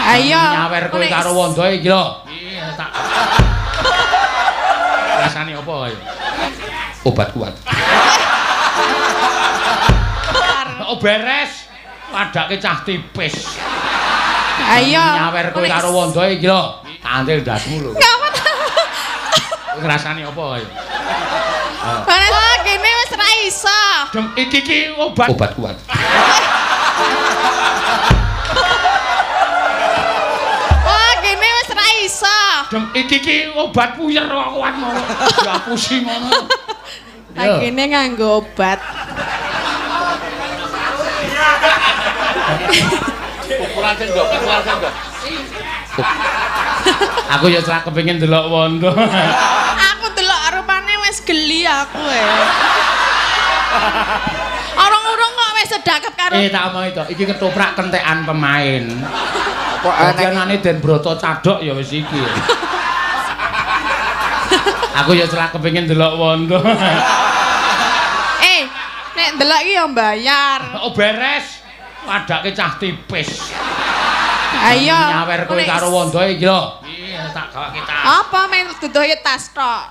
Ayo. Nyawer kowe karo Wanda iki lho. Iya tak. Rasane apa ayo? Obat kuat. Oh beres. Wadake cah tipis. Ayo. Nyawer kowe karo Wanda iki lho. Kantil ndasmu lho. Rasane apa ayo? Wah, kene wis ra iso. Iki obat kuat. Wah, kene wis ra iso. Iki obat puyer kok kuat ngono. Ya pusing ngono. Lah kene nganggo obat. Ukuran sendok. Aku ya ora kepengin delok Wanda. Aku delok rupane wis geli aku Orang-orang kok wis sedakep karo. Tak omong itu. Iki ketoprak kentekan pemain. Kok anane Den Broto Cadok ya wis iki. Aku ya ora kepengin delok Wanda. Nek delok iki ya mbayar. Oh beres. Wadake cah tipis. Ayo. Nyawer kowe karo Wanda iki lho. Iya tak gawake tas. Apa men dudohe tas tok.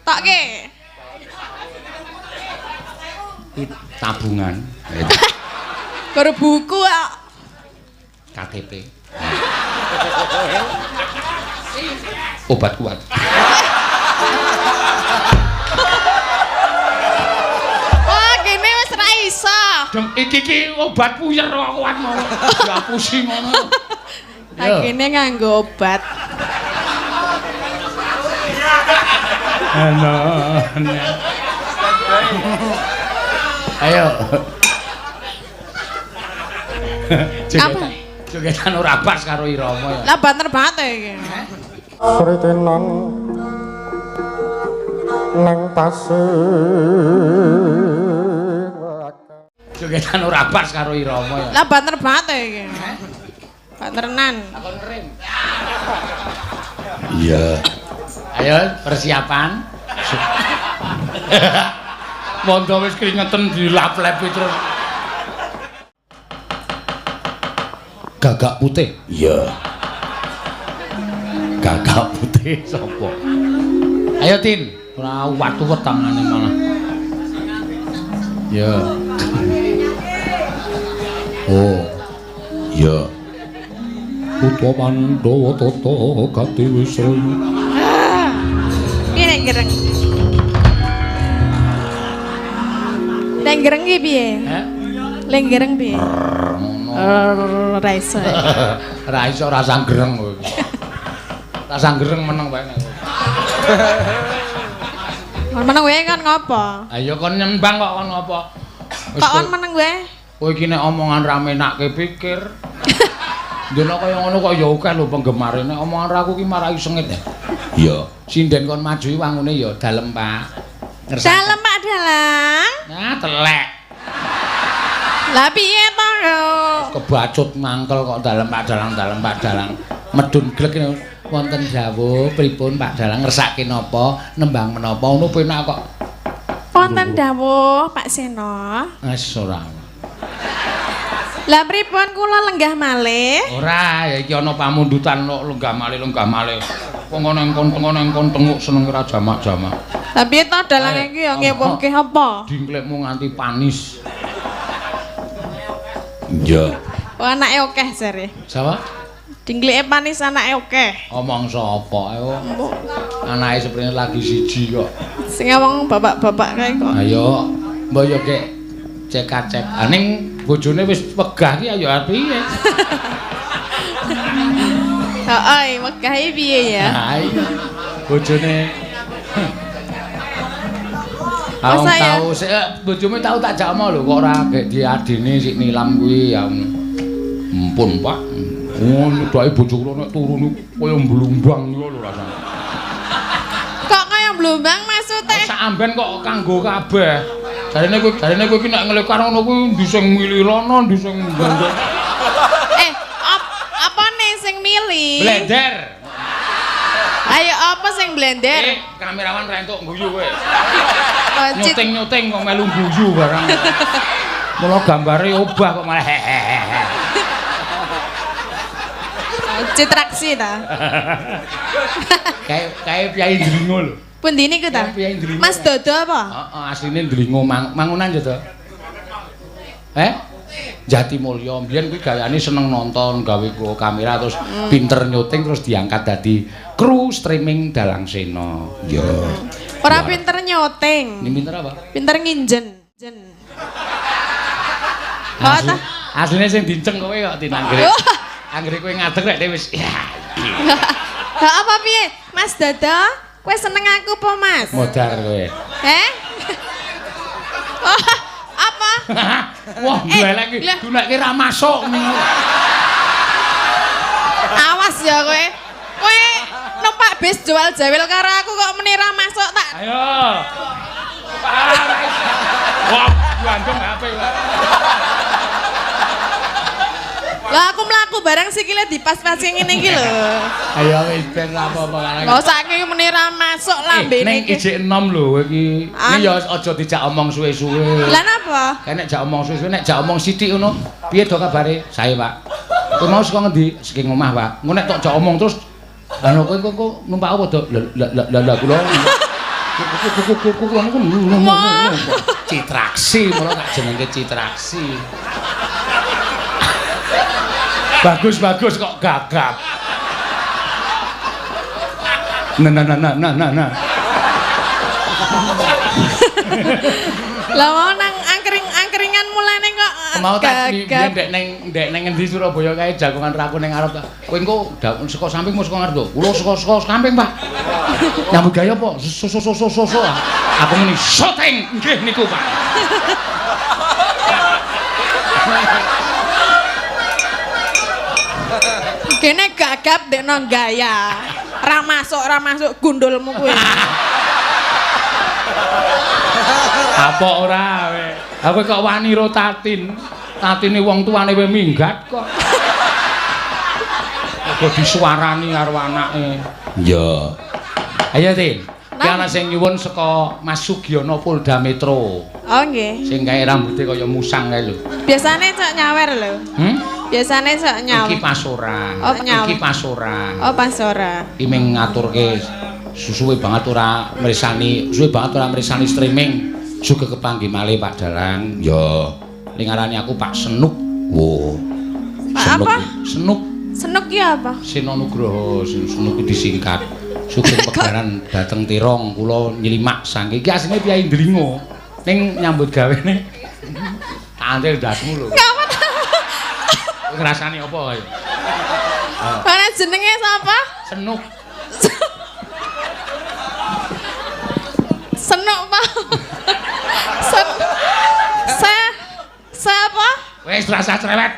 Tokke. Tabungan. Karo buku kok. KTP. Obat kuat. Wah, kene wis ra iso. Iki obat puyer kok kuat ngono. Ya pusing ngono. Lah kene nganggo obat. Ayo. Apa? Jogetan ora pas karo irama ya. Lah banter banget iki. Pritenan nang tasih Jogetan ora pas karo irama ya. Lah banter banget iki. Banterenan. Takon rem. iya Ayo persiapan. Wanda wis keringetan dilap-lapi terus. Gagak putih. iya Gagak putih sapa? Ayo Tin, ora watu wetangane malah. Ya. Oh, iya Putra Pandhawa tata gati wisra. Iki nek gereng. Nek gereng iki piye? Heh? Lek gereng piye? Ra iso. Ra iso rasa gereng kowe. Rasa gereng meneng wae. Kon meneng wae kan ngopo? Ayo kon nyembang kok kon ngopo? Kok kon meneng wae? Kowe iki nek omongan ra menake pikir. Dene kaya ngono kok ya akeh lho penggemare. Nek omongan ra aku ki marai sengit ya. iya Sinden kon maju wangune ya dalem, Pak. Dalem Pak Dalang. Nah, telek. Lah piye to yo? Kebacut mangkel kok dalem Pak Dalang. Medun glek wonten dawuh pripun Pak Dalang ngersake napa, nembang menapa ngono penak kok. Wonten dawuh Pak Seno. Wis ora. Lah pripun kula lenggah malih? Ora, ya iki ana pamundutan kok lenggah malih. Wong ana ing kon tenguk seneng ora jamak-jamak. Lah piye to dalang iki yo ngewohke apa? Dingklekmu nganti panis. iya Oh anake akeh jare. Sapa? Dingkleke panis anake akeh. Omong sapa ae wong. Anake seprene lagi siji kok. Sing wong bapak-bapak kae kok. Ayo, mbok yo kek cek-cek. Aning bojone wis wegah ki ayo piye? Heeh, wegahe piye ya? Ha iya. Bojone Masa Awang ya? tau sik bojomu tau tak jakmo lho kok ora gek diadine sik nilam kuwi ya. Ampun, Pak. Oh, nyedaki bojoku nek turu kaya mblumbang ngono lho rasane. Kok kaya blumbang maksudnya? Sak amben kok kanggo kabeh. Jarene kowe iki nek nglekar ngono kuwi ndising milirono, ndising ndondok. Apa nih sing milih? Blender. Ayo apa sing blender? Kamerawan ra entuk guyu kowe. Wajib. Nyuting kok melu guyu barang. Mula gambare obah kok malah hehehe. Citraksi ta. Kae Piyai Ndlingo lho. Pundi niku ta? Piyai Ndlingo. Mas Dodo apa? Heeh, asline Ndlingo mangunan ya to. Jatimulya. Mbiyen kuwi gayane seneng nonton, gawe kamera terus pinter nyuting terus diangkat dadi kru streaming Dalang Sena. Ya. Ora pinter nyoting. Ini pinter apa? Pinter nginjen. Oh ta? Asline sing dinceng kowe kok tinanggere. Anggere kowe ngadeg rek wis ya. Lah apa piye? Mas Dodo, kowe seneng aku apa, Mas? Modar kowe. Oh, apa? Wah, golek iki dunake ra masuk ning. Awas ya kowe. Kowe numpak bis jual jawil karo aku kok meni ra masuk tak. Ayo. Wah, gandeng HP. Lah aku mlaku bareng sikile dipas-pasi ngene iki lho. Ayo wis ben apa-apa kae. Lah saking meni ra masuk lambene iki. Ning ijik enom lho iki. Iki ya aja dijak omong suwe-suwe. Lah napa? Kae nek jak omong suwe-suwe nek jak omong sithik ngono. Piye do kabare? Sae, Pak. Kowe mau saka ngendi? Saking omah, Pak. Engko nek tok jak omong terus lha kowe numpak apa, Dok? Lah kula. Citraksi, malah tak jenenge Citraksi. Bagus kok gagap. Nah. Lah mau nang angkringan mulane kok mau tak ndek ning ngendi Surabaya kae jagongan raku ning arep. Kowe engko saka samping mau saka ngarep. Kula saka samping, Pak. Nyambut gawe apa? So. Aku muni syuting. Nggih niku, Pak. Kene gagap dekno gaya. Ra masuk gundulmu kuwi. Apa ora we? Aku kok wani ro tatin. Tatine wong tuane we minggat kok. Kok disuarani karo anake. Ya. Ayo, Tin. Ki ana sing nyuwun saka Mas Sugiono Polda Metro. Oh nggih. Sing gawe rambuté kaya musang kae lho. Biasane cok nyawer lho. Biasane sok nyawer. Iki pas ora. Iki pas ora. Oh pas ora. Iki mung ngaturke suwe banget ora mresani streaming. Juga kepanggih malih Pak Dalang. Ya, ning ngarani aku Pak Senuk. Wo. Pak apa? Senuk. Senuk ki apa? Seno Nugroho, Senuk disingkat. Sugeng pegaran dateng Tirong, kula nylimak saking iki asline Piyai Ndlingo. Ning nyambut gawene antil dasmu lho. Ngapa? Ngrasani apa kaya? Mana jenenge sapa? Senuk. Senuk, Pak. Siapa? Wis rasa cerewet.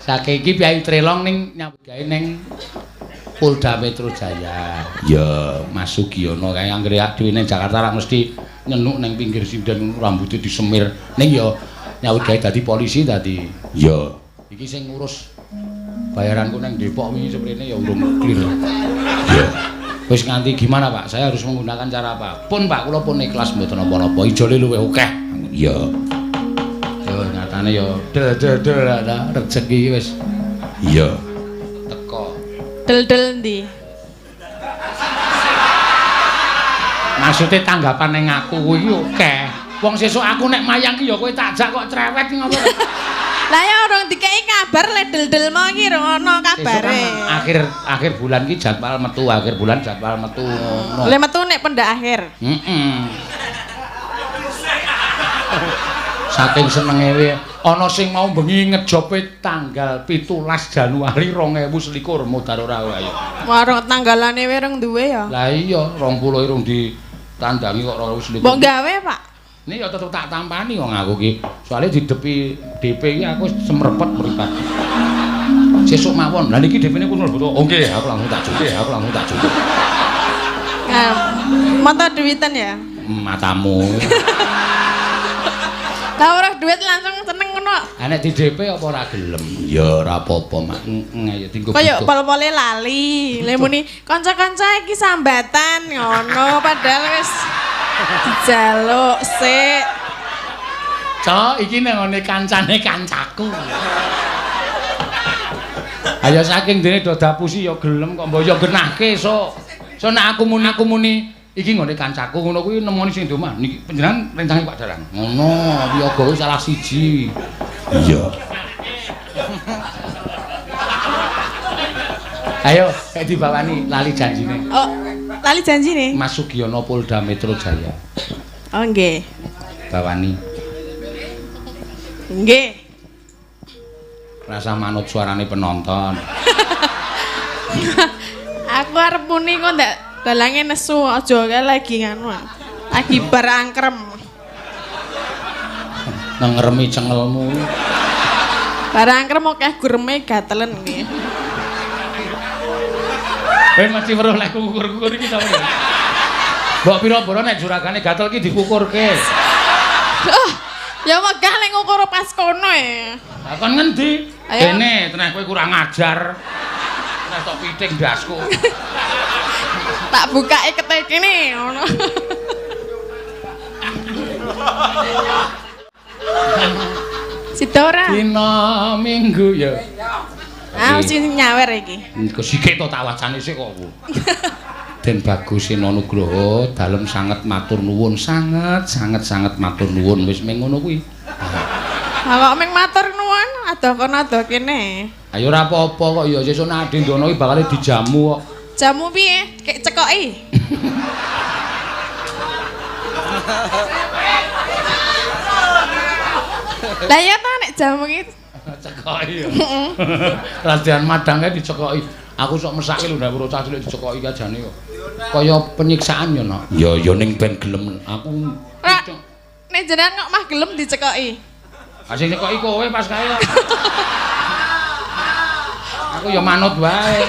Saking iki Piyai Trelong ning nyambut gawe ning Polda Metro Jaya. Ya, Mas Sugiono kae anggere dhewe ning Jakarta ra mesti nyenuk ning pinggir sinden rambutnya disemir. Ning ya nyambut gawe dadi polisi tadi. Ya. Iki sing ngurus bayaranku ning Depok wingi seprene ya urung clear. Ya. Wis nganti gimana, Pak? Saya harus menggunakan cara apa? Pun, Pak, kula pun ikhlas mboten apa-apa. Ijole luwih akeh. Ya. Yo nyatane yo del rezeki wis. Iya. Teko. Del ndi? Maksude tanggapan ning aku kuwi akeh. Wong sesuk aku nek mayang ki ya kowe tak jak kok cerewet ngono. Lah ya urung dikeki kabar le del mau iki ora ono kabare. Akhir bulan ki jadwal metu, akhir bulan jadwal metu ngono. Le metu nek pendak akhir. Saking senenge we ana sing mau bengi ngejope tanggal 17 Januari 2021 modar ora ayo. Warung tanggalane we reng duwe ya. Lah iya 20 irung ditandangi kok 2021. Mbok gawe, Pak. Ini ya tetep tak tampani wong aku ki. Soale didepi DP iki aku wis semrepet mripat. Sesuk mawon. Lah niki DP-ne kuno lho. Oh nggih, aku langsung tak cuci. Mata duitan ya? Matamu. Lah ora duit langsung seneng ngono. Ha nek di DP apa ora gelem? Ya ora apa-apa, Mak. Ayo tinggo. Kaya pol-pole lali. Le muni kanca-kanca iki sambatan ngono padahal wis dijaluk sik. Cok, iki nang ngene kancane kancaku. Ayo saking dene do dapusi ya gelem kok mbok ya genahke so. So nek aku muni iki ngene kancaku ngono kuwi nemoni sing domah. Niki panjenengan rencange Pak Dalang. Ngono, wiyaga kuwi salah siji. Iya. Ayo, kayak dibawani lali janjine. Oh, lali janji nih. Mas Sugiono Polda Metro Jaya. Oh, nggih. Bawani. Nggih. Rasa manut suarane penonton. Aku arep muni kok ndak dalange nesu aja kae lagi nganu. Lagi bar angkrem. Ngeremi cengelmu. Bar angkrem akeh gureme gatelen nggih. Mesti weruh lek kukur-kukur iki sapa ya? Mbok pira-pira nek juragane gatel iki dikukurke. Ya wegah lek ngukur pas kono e. Lah kon ngendi? Ayo. Dene tenan kowe kurang ajar. Nek tok piting ndasku. Tak bukake ketek kene ngono. Sida ora? Dina Minggu ya. Ah, mesti nyawer iki. Engko sikik to tak wacane sik kok. Den Bagus Sena Nugroho dalem sanget matur nuwun, sanget matur nuwun wis meng ngono kuwi. Lah kok meng matur nuwun, adoh kono adoh kene. Ayo ora apa-apa kok ya sesuk nek Ade Ndono iki bakal dijamu kok. Jamu piye? Kek cekoki. Lah ya ta nek jamu iki Cekoki ya. Radian madang kae dicekoki. Aku sok mesake lho nek cah cilik dicekoki ajane kok. Kaya penyiksaan ya, Nak. Ya ning ben gelem aku. Ora. Nek jenengan kok mah gelem dicekoki. Ah sing cekoki kowe pas kae kok. Aku ya manut wae.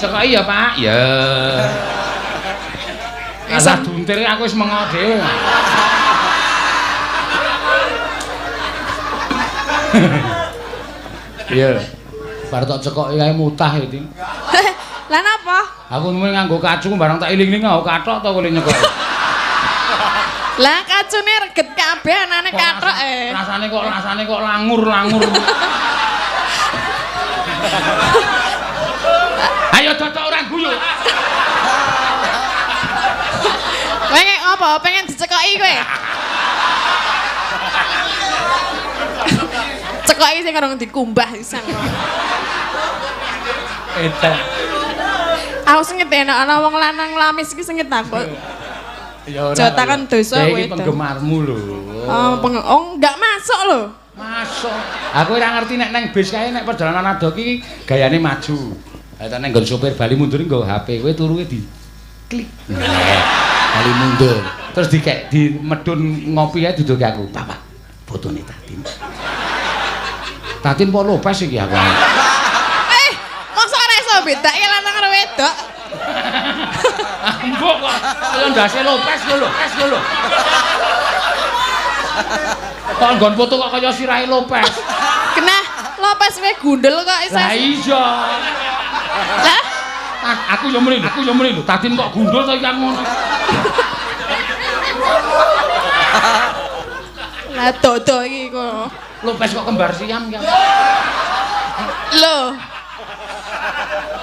Cekoki ya, Pak. Ya. Asa duntir aku wis mengo dhewe. Iya. Bar tok cekoki kae mutah iki. Lah napa? Aku mung nganggo kacu barang tak iling-iling kok kathok to kowe nyekoki. Lah kacune reget kabeh anane kathok e. Rasane kok langur-langur. Ayo totok ora guyu. Kowe ngek apa? Pengen dicekoki kowe? Cekoki sing karo dikumbah pisan. Eta. Aku sing ngeteni ana wong lanang lamis iki sing takut. Ya ora. Jotakan dosa kowe iki itu. penggemarmu lho. Oh, enggak masuk lho. Masuk. Aku ora ngerti nek nang bis kae nek perjalanan ado iki gayane maju. Lah nek nggon sopir bali mundur nggo HP kowe turuke di klik. Bali mundur. Terus dikek di medun ngopi ae duduke aku. Pak, fotone Tatin. Tatin po Lopes iki aku. Mosok ora iso bedake lanang karo wedok. Mbok kok kaya ndase Lopes lho. Kok nggon foto kok kaya sirahe Lopes. Kenah Lopes wae gundel kok iso. Lah iya. Lah, Aku yo mrene lho. Tatin kok gundul to iki ngono. lah dodo iki kok. Lopes kok kembar siam kan. Lho.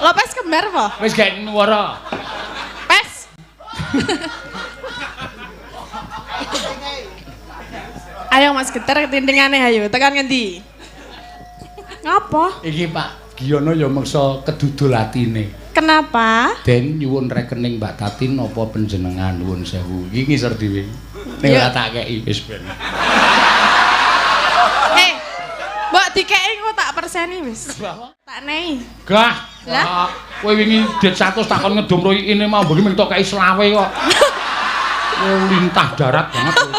Lopes kembar apa? Wis gak nuwara. Pes. Ayo Mas Geter ketintingane ayo, tekan ngendi? Ngapa? Iki Pak Giono ya meksa kedudul atine. Kenapa? Den nyuwun rekening Mbak Tatin napa panjenengan nuwun sewu. Iki ngisor dhewe. Ning ora tak keki wis ben. Mbok dikeki kok tak perseni wis. Tak nei. Gah. Lah? Kowe wingi det 100 takon ngedum royine mau mbok mung tok kei selawe kok. Lintah darat banget kowe.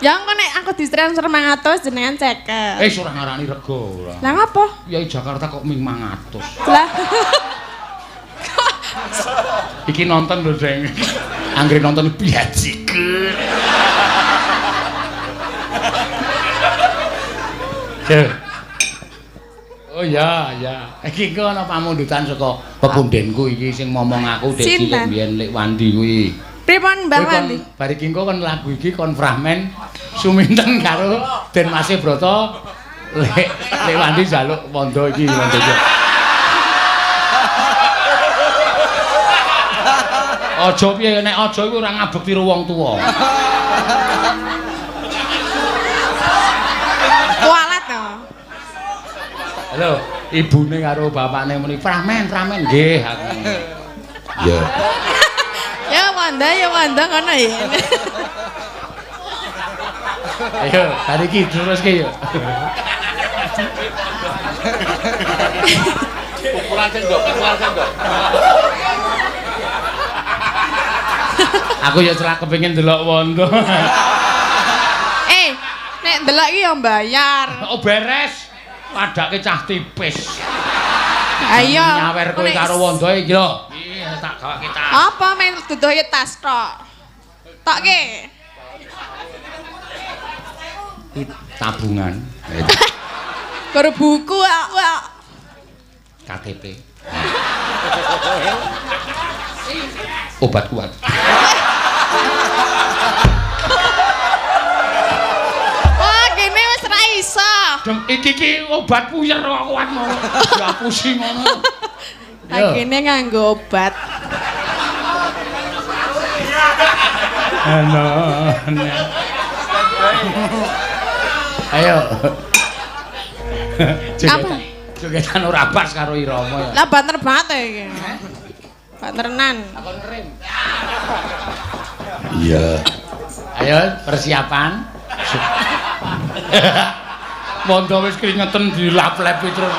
Ya engko nek aku ditransfer 500 jenengan cekel. Ora ngarani rega ora. Lah ngapa? Yai Jakarta kok ming 500. Lah. Iki nonton lho, Deng. Anggere nonton biajiker. Oh ya. Iki kok ana pamundutan saka pepundenku iki sing momong aku dek cilik mbiyen Lek Wandi kuwi. Pripun Mbah Wandi? Bari ki kon lagu iki kon Frahmen suminten karo Den Masih Broto Lek Wandi njaluk wondo iki wondo iki. Aja piye nek aja iku ora ngabekti karo wong tuwa. Kualat to. Halo, ibune karo bapakne muni, "Pramen, pramen." Nggih, aku. Ya. Ya Wanda ngono ya. Ayo, hari iki teruske yo. Pukulan sendok. Aku ya celak kepengin delok Wanda. Nek ndelok iki ya bayar. Oh beres. Padake cah tipis. Ayo. Nyawer kowe karo Wanda iki lho. Iya, tak gawake tas. Apa men duduhe tas tok. Tokke. Tabungan. Karo buku kok. KTP. Obat kuat. Wah, kene wis ra iso. Iki obat puyer kok kuat ngono. Ya pusing ngono. Kene nganggo obat. Halo. Ayo. Apa? Jogetan ora pas karo irama ya. Lah banter banget iki. Banterenan. Takon rem. Iya. Ayo persiapan. Wanda wis keringetan dilap-lapi terus.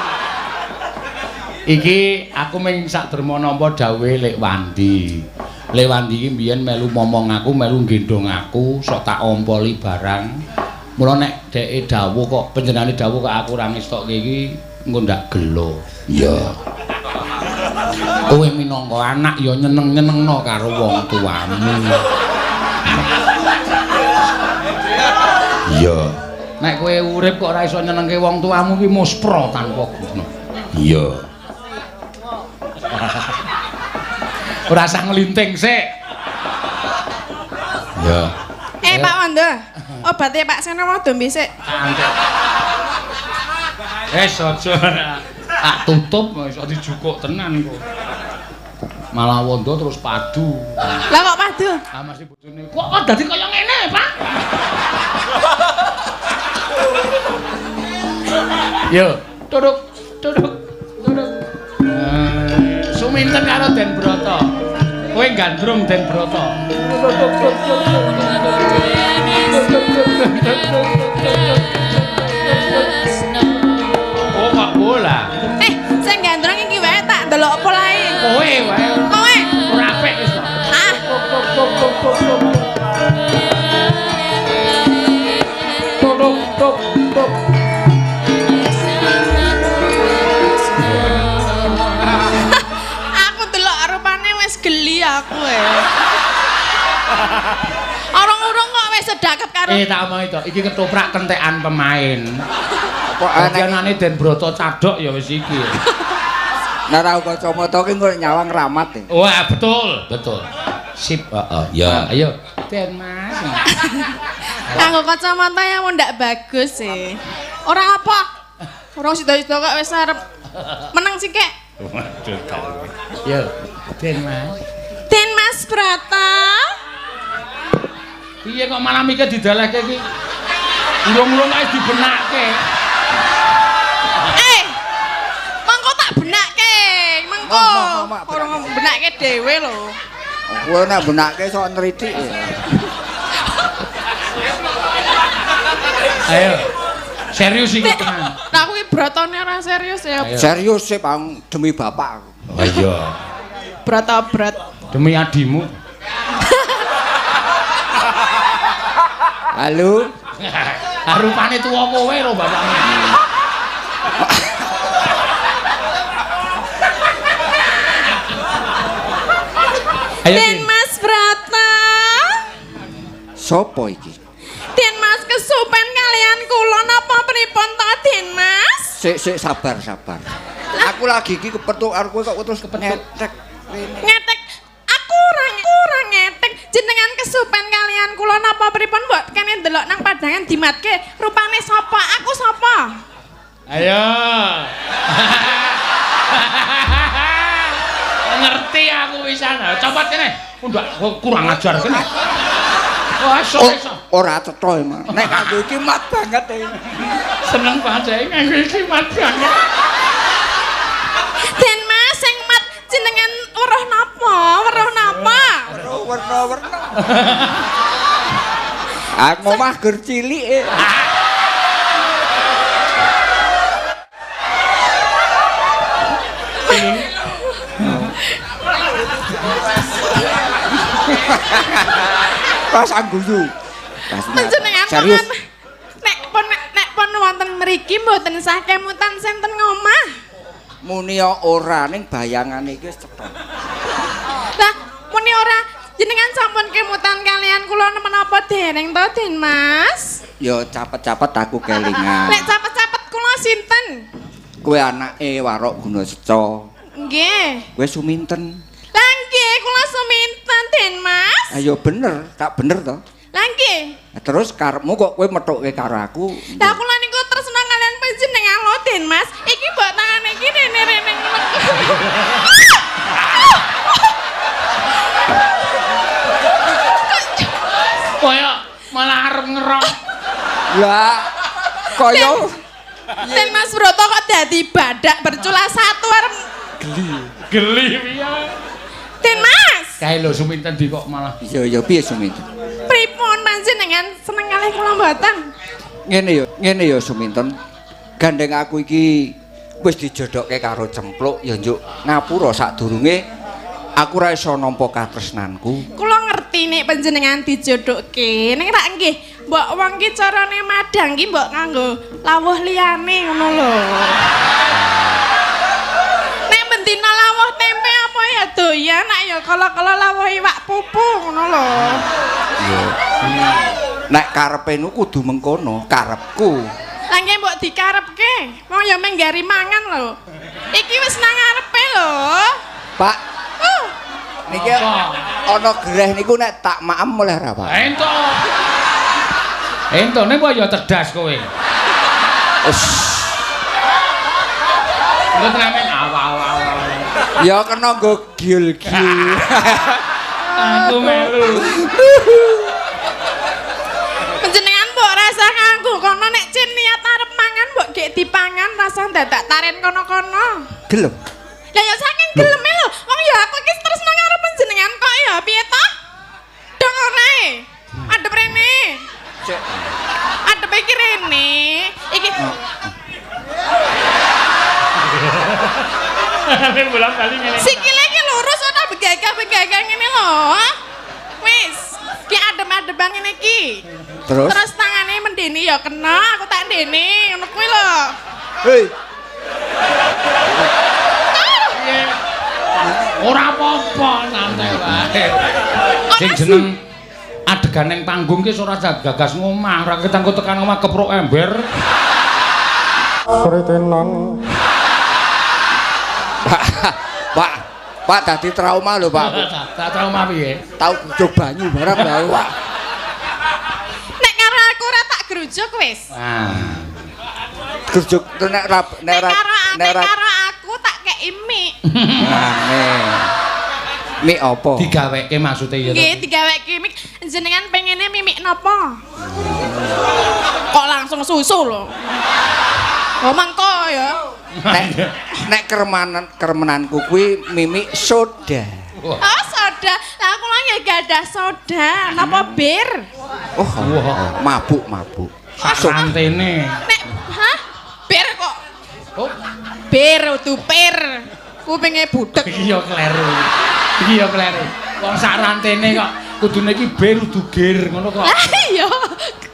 Iki aku mung sak derma nampa dawuhe Lek Wandi. Lek Wandi iki mbiyen melu momong aku, melu gendong aku, sok tak ompoli barang. Mula nek dheke dawuh kok panjenengane dawuh kok aku ora ngestokke iki engko ndak gelo. Iya. Kowe minangka anak ya nyeneng-nyenengno karo wong tuamu. Iya. Nek kowe urip kok ora iso nyenengke wong tuamu ki muspra tanpa guna. Iya. Ora usah nglinting sik. Ya. Pak Wanda. Obate Pak Seno mau dombe sik. Aja tak tutup iso dijukuk tenan kok. Malah Wanda terus padu. Lah kok padu? Ah masih bojone. Kok dadi kaya ngene, Pak? Yo, duduk. Suminten karo Den Broto. Kowe gandrung Den Broto. Oh, kok bola. Sing gandrung iki wae tak ndelok apa lae. Kowe wae. Kowe Ora apik wis to. ah Tok. aku delok rupane wis geli aku Orang-orang kok wis sedakep karo Tak omong itu. Iki ketoprak kentekan pemain. Kok Anane Den Broto cadok ya wis iki. Nara kacamata ki kok nyawang ramat e. Wah, betul. Sip, Ya. Ayo, Den Mas. Kanggo kacamata yang ndak bagus sih. Ora apa. Orang sida-sida kok wis arep menang sih kek. Waduh. Yo, Den Mas. Den Mas Brata. Piye kok malam iki didalehke iki? Urung-urung wis dibenakke. Mengko tak benakke. Mengko. Mak, Orang benakke dhewe lho. Kowe nek benakke sok nritik ya. Ayo. Serius iki tenan. Nah aku iki brotone ora serius ya. Ayo. Serius sih Bang demi bapak aku. Oh iya. Brata brat. Demi adimu. Halo. Rupane tuwa kowe lho bapakmu. Ayo. Den Mas Brata. Sopo iki? Den Mas kesupen kalian kula napa pripun to Den Mas? Sik sabar. Aku lagi iki kepethuk karo kowe kok terus ngetek. Ngetek aku ora ngetek jenengan kesupen kalian kula napa pripun kok kene ndelok nang padangan dimatke rupane sapa aku sapa Ayo. Ngerti aku pisan. Copot kene. Ndak kurang ajar kene. Wah, iso. Ora cetha emang. Nek aku iki mat banget e. Seneng banget aku iki mat banget. Den Mas sing mat jenengan weruh napa? Weruh napa? Werna-werna. Aku mah gur cilik e. Pas angguyu. Panjenengan serius. nek pun wonten mriki mboten sah kemutan senten ngomah. Muni ora ning bayangane iki wis cetha. Lah muni ora jenengan sampun kemutan kalian kula menapa dereng to Den Mas? Ya capet-capet aku kelingan. Nek capet-capet kula sinten? Kowe anake Warok Gunaseca. Nggih. Kowe Suminten. Lah nggih kula suminten Den Mas. Ayo bener, tak bener to. Lah nggih. Terus karepmu kok kowe methuke karo aku? Lah kula niku tresna kalian panjenengan lho Den Mas. Iki mbok tangane iki rene-rene. Kaya malah arep ngerong. Lah kaya Den Mas Broto kok dadi badak bercula satu arep Geli piye. Den Mas. Kae lho Suminten di kok malah. ya piye Suminten? Pripun panjenengan seneng kalih kula mboten? Ngene ya Suminten. Gandeng aku iki wis dijodokke karo Cempluk ya njuk ngapura sadurunge aku ora iso nampa katresnanku. Kula ngerti nek panjenengan dijodokke, ning rak nggih mbok wong ki carane madang ki mbok nganggo lawuh liyane ngono lho. Nek bendina lawuh tempe apa ya doyan, nek ya kala-kala lawuh iwak pupu ngono lho. Iya. Nek karepe nu kudu mengkono, karepku. Lah nggih mbok dikarepke, wong ya menggari mangan lho. Iki wis nang ngarepe lho. Pak, niki ana greh niku nek tak maem oleh ra, Pak? Entone kok ya cerdas kowe. Lu tenamen awal-awal. Ya kena nggo giul-giul. Aku melu. Panjenengan mbok rasa nganggo kono nek cin niat arep mangan mbok gek dipangan rasa dadak taren kono-kono. Gelem. Lah ya saking geleme lho. Wong ya aku iki tresna karo panjenengan kok ya piye to? Dong ora. Adep rene. Cek. Adep iki rene. Iki Nek bolak-balik ngene. sikile iki lurus ora begagah-begagah ngene lho. Wis, ki adem-adeban ngene iki. Terus Tangane mendeni ya kena, aku tak ndene, ngono kuwi lho. hei, Ora apa-apa, santai wae. Sing jeneng adegan ning panggung ki ora gagas ngomah, ora ketanggo tekan omah keprok ember. Pak dadi trauma lho, Pak. Tak trauma piye? Tau grujuk banyu barang lho, Pak. Nek karo aku ora tak grujuk wis. Ah. Grujuk nek Nek karo aku tak kei mie. Mie apa? Digaweke maksude ya. Nggih, digaweke mie. Jenengan pengene mimik napa? Kok langsung susu lho. Oh mangko ya. Nek keremenanku kuwi mimik soda. Oh soda. Lah aku lho ya gadah soda, napa bir? Oh, mabuk. Santene. Nek hah? Bir kok. Oh, Bir udu pir. Kupinge budek. iya kleru. Iya kleru. Wong sak rantene kok kudune iki bir udu gir ngono kok. Lah iya.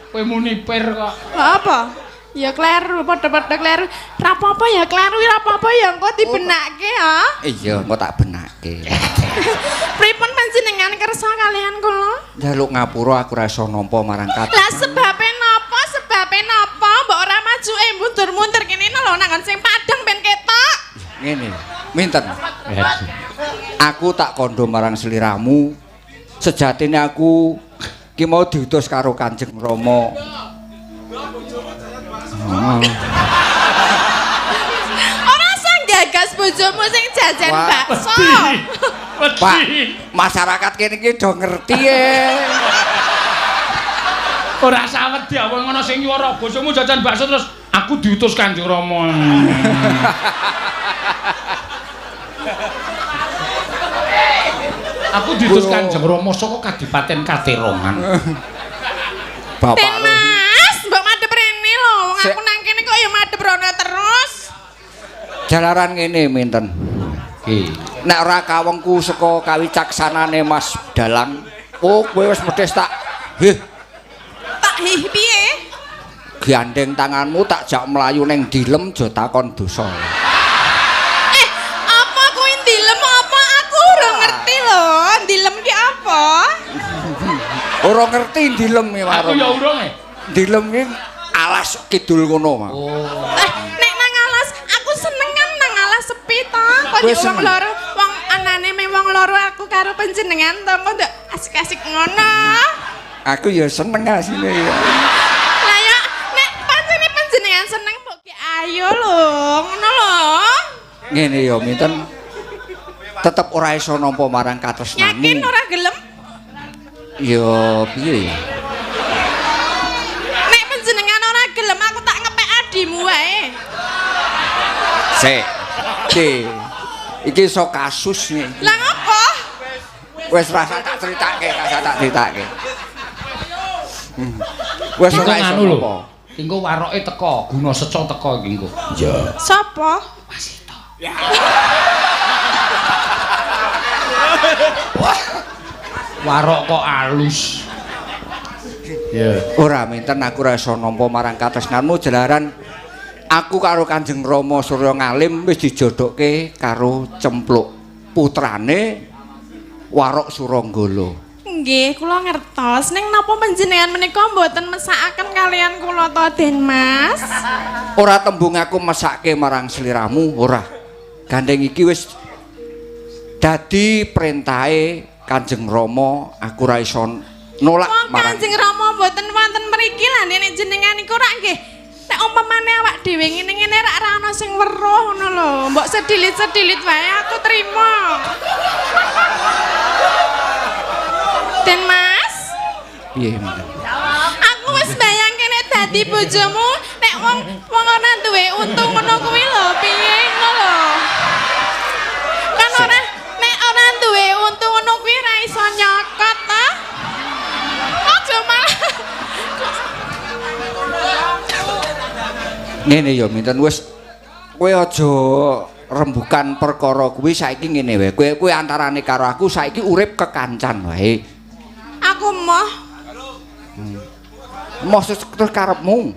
Kowe muni pir kok. Apa? Ya kleru, padha-padha kleru. Ra apa-apa ya kleru, ra apa-apa ya engko dibenake ya. Iya, engko tak benake. Pripun panjenengan kersa kalian kula? Njaluk ngapura aku ora iso nampa marang kat. Lah sebabe napa? Sebabe napa? Mbok ora majuke mundur-mundur kene lho nang sing padang ben ketok. Ngene, minten. Aku tak kondo marang sliramu. Sejatine aku ki mau diutus karo Kanjeng Rama. Ora sang gagas bojomu sing jajan Wah, bakso. Pak, masyarakat kene iki do ngerti Ora usah wedi apa ngono sing nyuwara bojomu jajan bakso terus aku diutus Kanjeng Rama. Aku diutus Kanjeng Rama saka Kadipaten Katerongan. Bapak Den lu. Mas, mbok madhep rene lho. Wong Sik. aku nang kene kok ya madhep rono terus. Jalaran ngene minten. Ki. Nek ora kawengku saka kawicaksanane Mas Dalang, oh kowe wis medhes tak Tak hih piye? gandeng tanganmu tak jak mlayu ning dilem aja takon dosa. Apa kuwi dilem apa aku ora ngerti lho. Dilem ki apa? Ora ngerti dilem iki Aku warung. ya urung e. Dilem iki alas kidul kono, Mas. Oh. Nek nang alas aku seneng kan nang alas sepi to. Kok Kowe wong seneng? loro, wong anane me wong loro aku karo panjenengan to kok ndak asik-asik ngono. Aku ya seneng asine ya. Lah ya nek pancene panjenengan seneng mbok ki ayo lho, ngono lho. Ngene ya minten tetep ora iso nampa marang katresnanmu. Yakin ora gelem? Ya piye ya? Nek panjenengan ora gelem aku tak ngepek adimu wae. Sik. Iki iso kasus nih. Lah ngopo? Wis rasa tak critake. Wis Engko ora iso nganu lho. apa. Engko waroke teko, guna seco teko iki engko. Ya. Sopo? Warok kok alus. Ya. Ora minten aku ora iso nampa marang katresnanmu jalaran aku karo Kanjeng Rama Surya Ngalim wis dijodokke karo Cempluk putrane Warok Suranggala. Nggih, kula ngertos. Ning napa panjenengan menika mboten mesakaken kalian kula to, Den Mas? Ora tembung aku mesake marang sliramu, ora. Gandeng iki wis dadi perintahe Kanjeng Rama, aku ora iso nolak Wong marang. Kanjeng Rama mboten wonten mriki lah nek jenengan niku rak nggih. Nek umpamane awak dhewe ngene-ngene rak ora ana sing weruh ngono lho. Mbok sedilit-sedilit wae aku trima. Den Mas, Piye minten? aku wis bayangke nek dadi bojomu nek wong ora duwe untu ngono kuwi lho, piye ngono lho. Kan ora nek ora duwe untu ngono kuwi ora iso nyokot ta? Aja malah Ngene ya minten wis kowe aja rembukan perkara kuwi saiki ngene wae. Kowe antarane karo aku saiki urip kekancan wae. aku moh Maksud terus karepmu.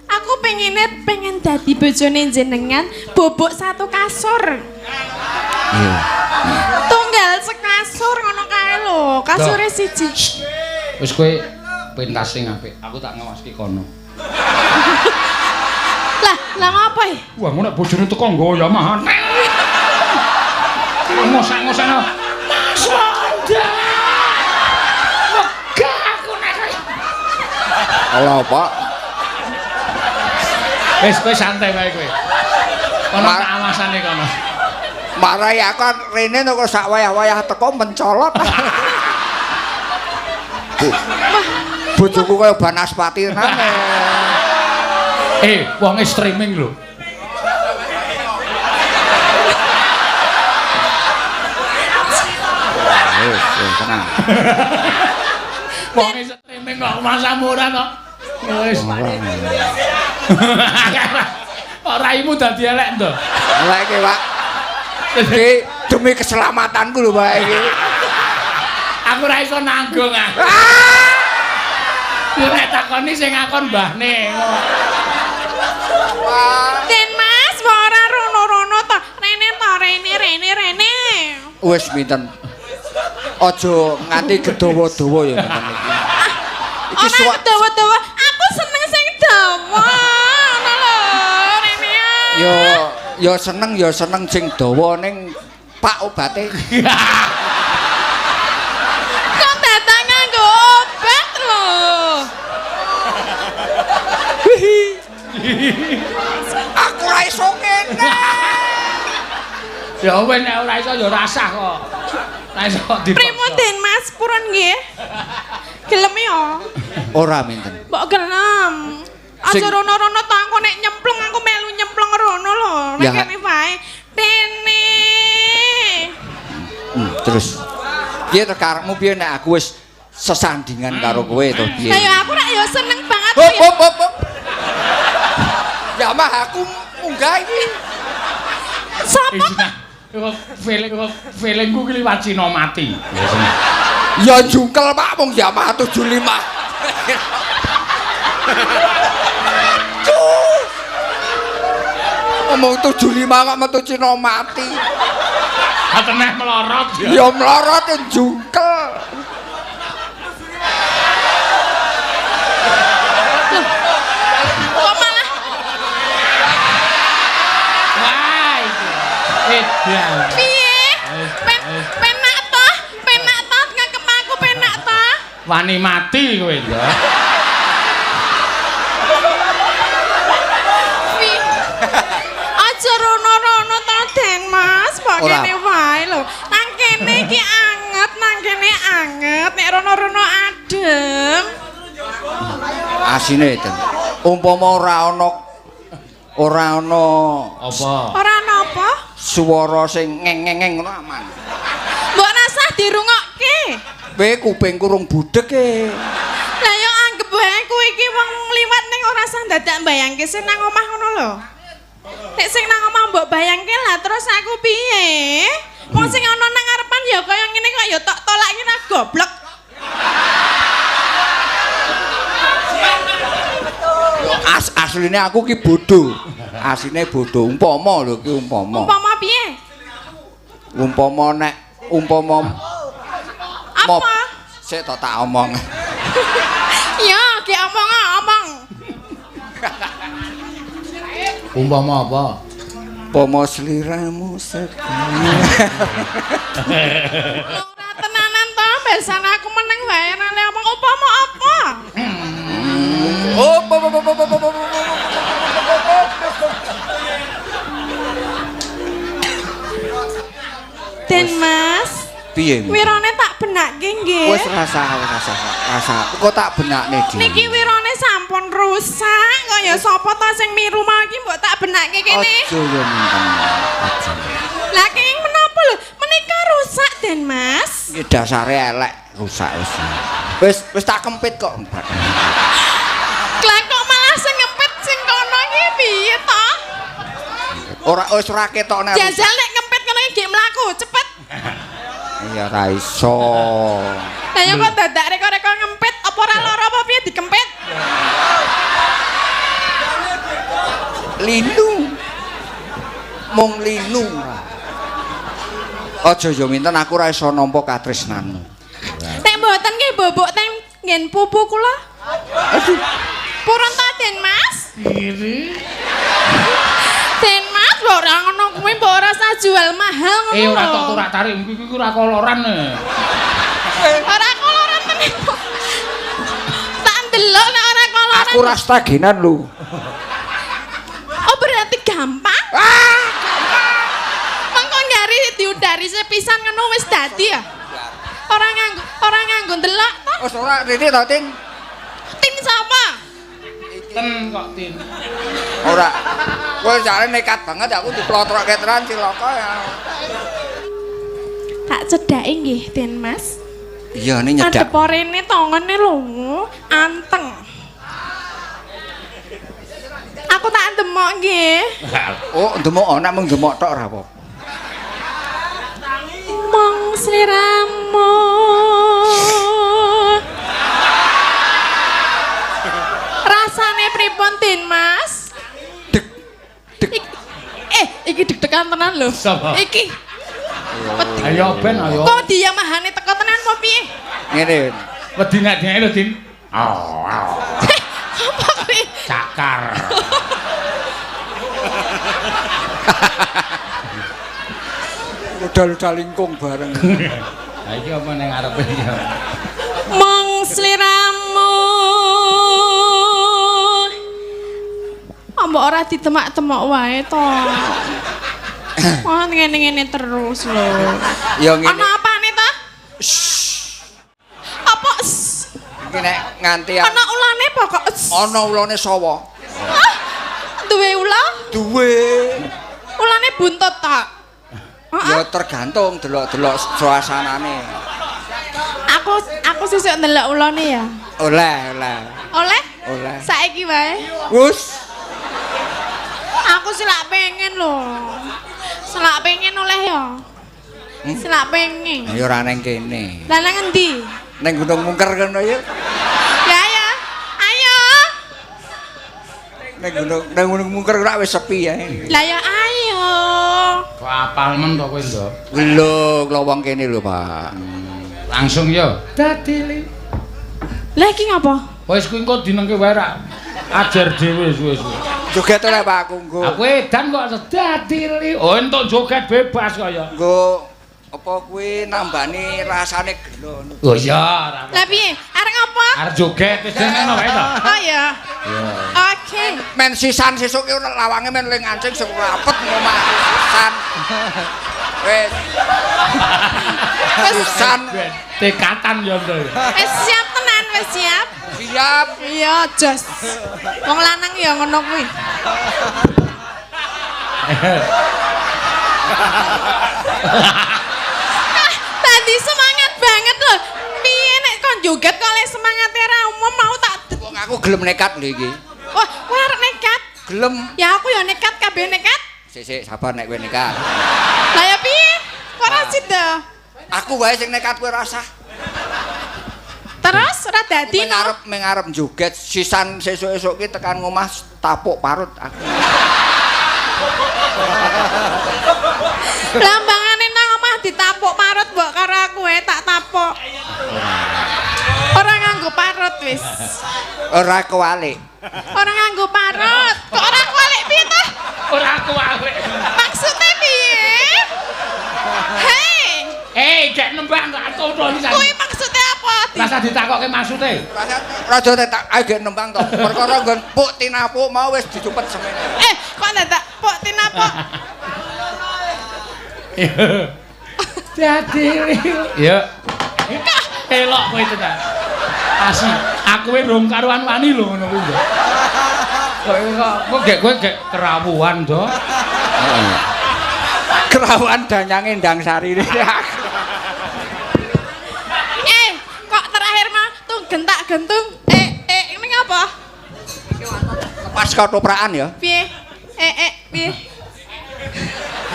aku pengen dadi bojone jenengan bobok satu kasur. Iya. Tunggal sekasur ngono kae lho, kasure siji. Wis kowe pentas sing apik. Aku tak ngawaski kono. Lah ngapa ya? Wah, ngono nek bojone teko nggo ya mahan. Ngosek-ngosekno. Mas Wanda. Wegah aku nek kowe. Ala Pak. Wis kowe santai wae kowe. Kono Mar- tak awasane kono. Marai aku kan rene kok sak wayah-wayah teko mencolot. Bojoku kaya Banaspati tenan. Wonge streaming lho. Wis, tenang. Wonge streaming kok masa murah kok. Wis. Ora imu dadi elek to. Lah iki, Pak. Iki demi keselamatanku lho, Pak iki. Aku ora iso nanggung ah. Yo nek takoni sing ngakon mbahne. Den Mas, ora rono-rono to. Rene to, rene. Wis minten. Aja nganti gedawa-dawa ya minten iki. Iki Ora dawa-dawa, aku seneng sing dawa. Ngono lho, rene. Ya seneng sing dawa ning Pak obate. Kok datang nganggo obat lho. Aku ora iso ngene. Ya wis nek ora iso ya ora sah kok. Ora iso dipaksa. Pripun Den Mas purun nggih? Gelem ya? Ora minten. Mbok gelem. Sing- Aja rono-rono ta aku nek nyemplung aku melu nyemplung rono lho. Nek Ya. kene wae. Dene. Terus piye to karepmu piye nek aku wis sesandingan karo kowe to piye? Lah ya aku rak ya seneng banget Hop ya. hop hop. hop. Ya mah aku munggah iki. Sapa? Feelingku ki liwat Cina mati. Ya jungkel Pak mung Yamaha 75. Omong 75 kok metu Cina mati. Ateneh melorot ya. Ya mlorot ya jungkel. Kok malah Wah, itu. Edan. piye? Penak toh ngekep aku penak toh. Wani mati kowe ya. Pi. Aja rono-rono to Den Mas, kok Ora. kene wae lho. Nang kene iki anget, nek rono-rono adem. Asine ten. Umpama ora ana Apa? Ora napa? swara sing ngeng-ngeng ngono aman. Mbok rasah dirungokke. Kowe kupingku rung budhek e. Lah yo anggap wae kowe iki wong liwat ning ora sah dadak mbayangke sing nang omah ngono lho. Nek sing nang omah mbok bayangke lah terus aku piye? Wong sing ana nang ngarepan ya kaya ngene kok ya tok tolak iki ra goblok. Asline aku ki bodho. Asline bodho. Umpama lho ki umpama. Umpama piye? Umpama nek umpama mop. Apa? Sik to tak omong. Ya, ki omong. Umpama apa? Umpama sliramu segala. Ora tenanan to, besan aku meneng wae ora le omong umpama apa? Oh, Den Mas, piye? wirane tak benakke nggih. Wis rasa. Kok tak benakne dhewe. Niki wirane sampun rusak, kaya sapa ta sing miru mau iki mbok tak benakke kene. Aja ya minten. Aja. Lah kenging menapa lho? Menika rusak Den Mas. Iki dasare elek, rusak wis. Wis tak kempit kok. Lah kok malah sing ngempit sing kono iki piye to? Ora wis ora ketokne. Jajal nek ngempit kono iki mlaku, cepet. Ya ora iso. Lah ya kok dadak reko-reko ngempit apa ora lara apa piye dikempit? Linu. Mung linu. Aja ya minten aku ora iso nampa katresnanmu. Nek mboten nggih bobok teng nggen pupu kula. Aduh, Purun ta Den Mas? Iri. Den Mas kok ora ngono kuwi mbok ora usah jual mahal ngono. Ora lho. tok turak tarik iki ora koloran. Ora koloran tenan. Tak ndelok nek ora koloran. aku ora stagenan lho. Oh berarti gampang? Mengko nyari diudari sepisan ngono wis dadi ya? Ora nganggo ndelok to? Wis ora rene to, Tin. Tin sapa? Ten kok tin. Ora. Kowe jare nekat banget aku diplotrokke tenan cilaka ya. Tak cedhake nggih, Den Mas. Iya ini nyedak. Adep rene tongone lho, anteng. Aku tak demok nggih. Oh, ndemok ana mung ndemok tok ora apa. Mong sliramu. Rasane pripun, Den Mas? Dek. Iki deg-degan tenan lho. Sapa? Iki. Ayo ben ayo. Kok Yamahane teko tenan apa piye? Ngene. Wedi nek dhek lho Din. Oh. Apa kuwi? Cakar. Udal-udal lingkung bareng. Lah iki apa ning ngarepe iki? Mong sliramu. Ambok ora ditemak-temak wae to. Wah, ngene-ngene terus lho. Ya ngene. Ana apane ta? Apa? Iki nek nganti Ana ulane apa kok? ana ulane sawa. Ah, duwe ula? Duwe. Ulane buntut ta? Ya tergantung delok-delok suasanane. Aku sesuk ndelok ulane ya. Oleh. Oleh? Oleh. Saiki wae. Wus. Aku selak pengen lho. Selak pengen oleh ya. Selak pengen. Ya ora ning kene. Lah nang endi? Ning Gunung Mungker kono ya. Ya ya. Ayo. Ning Gunung Mungker ora wis sepi ya. Lah ya ayo. Apal men to kowe, Ndok. Lho, wong kene lho, Pak. Langsung ya. Dadi li. Lah iki ngapa? Wis kuwi engko dinengke wae ra. Ajar dhewe wis. Joget oleh Pak aku nggo. Aku edan kok dadi li. Oh, entuk joget bebas kaya. Nggo apa kuwi nambani rasane gelo. Oh iya. Lah piye? Arek ngapa? Arep joget wis ngono wae to. Oh ya. Iya. Oke. Men sisan sesuk ki lawange men ling ngancing sing rapet ngomah sisan. Wis. Sisan Tekatan ya to. Wis siap tenan, wis siap. siap. Iya, jos. Wong lanang ya ngono kuwi. Tadi semangat banget loh. Piye nek kon joget kok le semangate ra umum mau tak. Wong aku gelem nekat lho iki. Wah, kowe arek nekat. Gelem. Ya aku ya nekat kabeh nekat. Sik sabar nek kowe nekat. Lah ya piye? Kok ora sida? Aku wae sing nekat kowe rasah. Terus ora dadi no. Mengarep joget sisan sesuk-esuk ki tekan ngomah tapuk parut aku. Lambangane nang omah ditapuk parut mbok karo aku tak tapuk. Ora nganggo parut wis. Ora kewalik. Ora nganggo parut. Kok ora kualik piye ta? Ora kuwalik. Maksudnya piye? Hei, Gek nembang gak atono iki. kuwi maksudnya apa? Rasa ditakokke maksude. Raja tak ae gek nembang to. Perkara nggon puk tinapuk mau wis dicupet semene. Kok dadak pok tinapuk? Dadi ya. Elok kowe tenan. Asli, aku wis rong karuan wani lho ngono kuwi. Kok kowe gek kerawuan to. Kerawan danyange ndang sarine aku. Kok terakhir mah tuh gentak-gentung. Ini ngapa? Lepas ketoprak ya. Piye? Piye?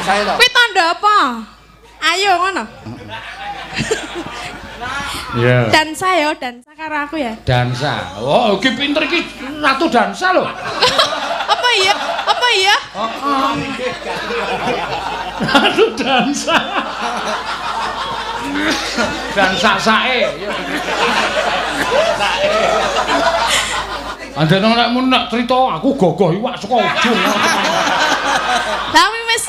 Saya to. Kuwi tanda apa? Ayo ngono. Iya. Dansa ya, dansa karo aku ya. Dansa. Oh, iki pinter iki ratu dansa lho. Apa iya? Apa iya? Ratu dansa. Dansa sae. Andene nek mun nek crita aku gogoh iwak saka ujung. Lah wis.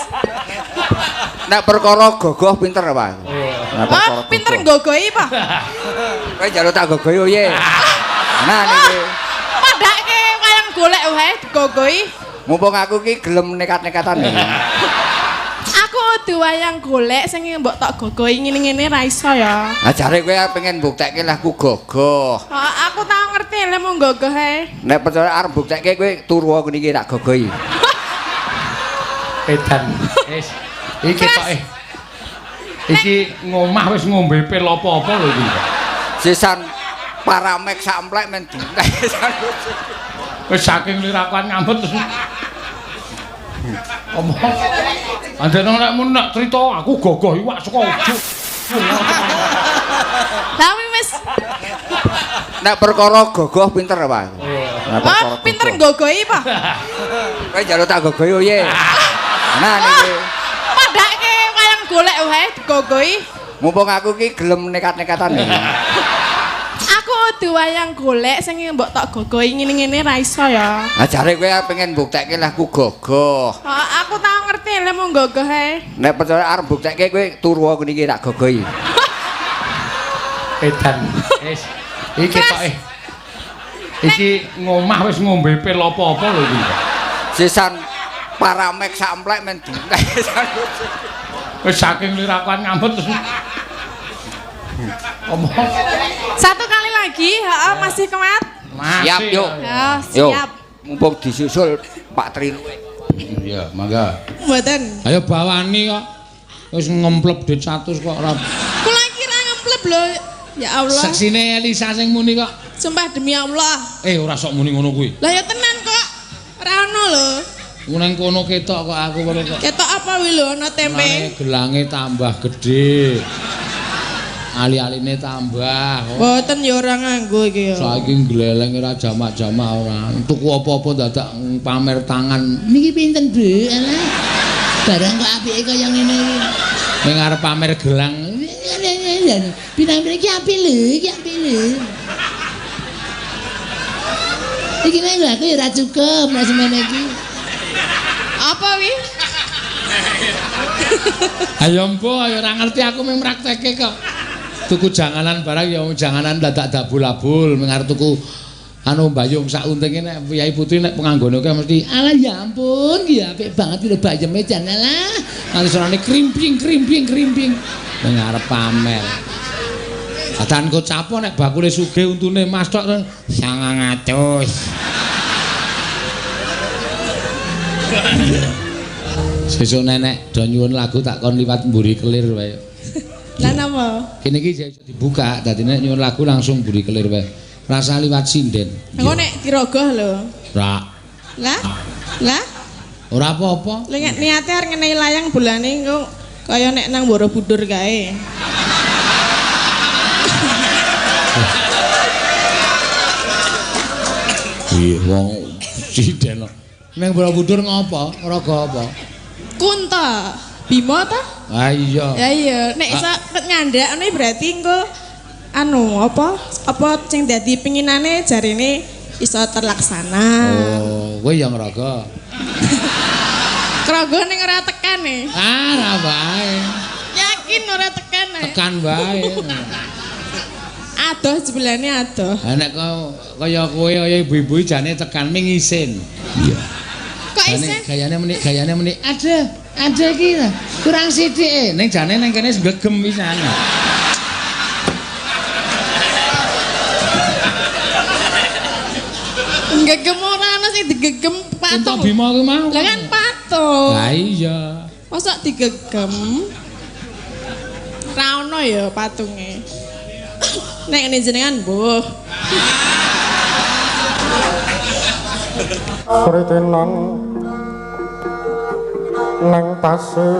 Nek perkara gogoh pinter apa? Nek perkara Pinter gogoh. nggogohi apa? Kowe njaluk tak gogohi ye. Nah niki. Padake wayang golek wae digogohi. Mumpung aku ki gelem nekat-nekatan iki. Aku kudu wayang golek sing mbok tak gogohi ngene-ngene ra iso ya. Lah jare kowe pengen mbuktekke lah aku gogoh. Aku tau ngerti lek mung gogoh ae. Nek percaya arep mbuktekke kowe turu aku niki tak gogohi. Edan. Wis. Iki tok iki ngomah wis ngombe pil apa-apa lho iki. Sisan paramek samplek men dintek. Wis saking lirakan ngambet terus. Omong. Andene nek mun nek crita aku gogoh iwak saka ujug. Lah wis. Nek perkara gogoh pinter apa? Nek perkara Pinter gogoh. nggogohi apa? Kowe njaluk tak gogohi ye. Nah niki. Padake wayang golek wae digogohi. Mumpung aku ki gelem nekat-nekatan iki. Aku kudu wayang golek sing mbok tak gogohi ngene-ngene ra iso ya. Lah jare kowe pengen mbuktekke lah aku gogoh. Aku tau ngerti lek mung gogoh ae. Nek percaya arep mbuktekke kowe turu aku niki tak gogohi. Edan. Wis. Iki tok iki ngomah wis ngombe pil apa-apa lho iki. Sisan Paramek samplek men dintek. Wis saking lirakuan ngambet. Omong. Satu kali lagi, heeh, masih kuat. Siap, yuk. Ya, Yo, siap. mumpung disusul Pak Trilu. Iya, mangga. Mboten. Ayo bawani kok. Wis ngemplep dit 100 kok ora. Kula kira ngempleb lho. Ya Allah. Saksine Elisa sing muni kok. Sumpah demi Allah. Ora sok muni ngono kuwi. Lah ya tenan kok. Ora ono lho. Nang kono ketok kok aku karo kok. Ketok apa wi lho ana tempe. Gelange tambah gedhe. Ali-aline tambah. Mboten ya ora nganggo iki ya. Saiki gleleng ora jamak-jamak ora. Tuku apa-apa dadak pamer tangan. Niki pinten, Bu? Alah. Barang kok apike kaya ngene iki. Ning arep pamer gelang. Pirang-pirang iki apik lho, iki apik lho. Iki nek aku ya ora cukup nek semene iki. Apa wi? Ayo mpo, ayo ora ngerti aku mung praktekke kok. Tuku janganan barang ya janganan dadak dabul-abul, mung arep tuku anu mbayung sak untinge nek Yai Putri nek penganggone kok mesti alah ya ampun iki apik banget lho bayeme jan alah. Nanti sonane krimping. Ning arep pamer. Atan kok capo nek bakule sugih untune Mas tok 900. Sesuk nenek do nyuwun lagu tak kon liwat mburi kelir wae. Lah napa? Kene iki iso dibuka, dadi nek nyuwun lagu langsung mburi kelir wae. Rasa liwat sinden. Engko nek dirogoh lho. Ora. Lah? Ora apa-apa. Lha nek niate arep ngenehi layang bulane engko kaya nek nang Borobudur kae. Iya, wong sinden. Nang Borobudur ngopo? Raga apa? Kunta. Bima ta? Ah iya. Ya iya, nek iso nyandakne berarti engko anu apa sing dadi pinginane jarine iso terlaksana. Oh, kowe yang raga. Kraga ning ora tekan e. Ah, ora wae. Yakin ora tekan e. Tekan wae. Adoh jebulane adoh. Ha nek kaya kowe kaya ibu-ibu jane tekan ming isin. Iya. Kok isin? Gayane meni. Ada iki kurang sithik ning jane ning kene gegem pisan. Gegem ora ana sing digegem patung. Entuk Bima kuwi mau. Lah kan patung. Lah iya. Mosok digegem. Ra ono ya patunge. Nek ngene jenengan mbuh. Kritenan nang tasih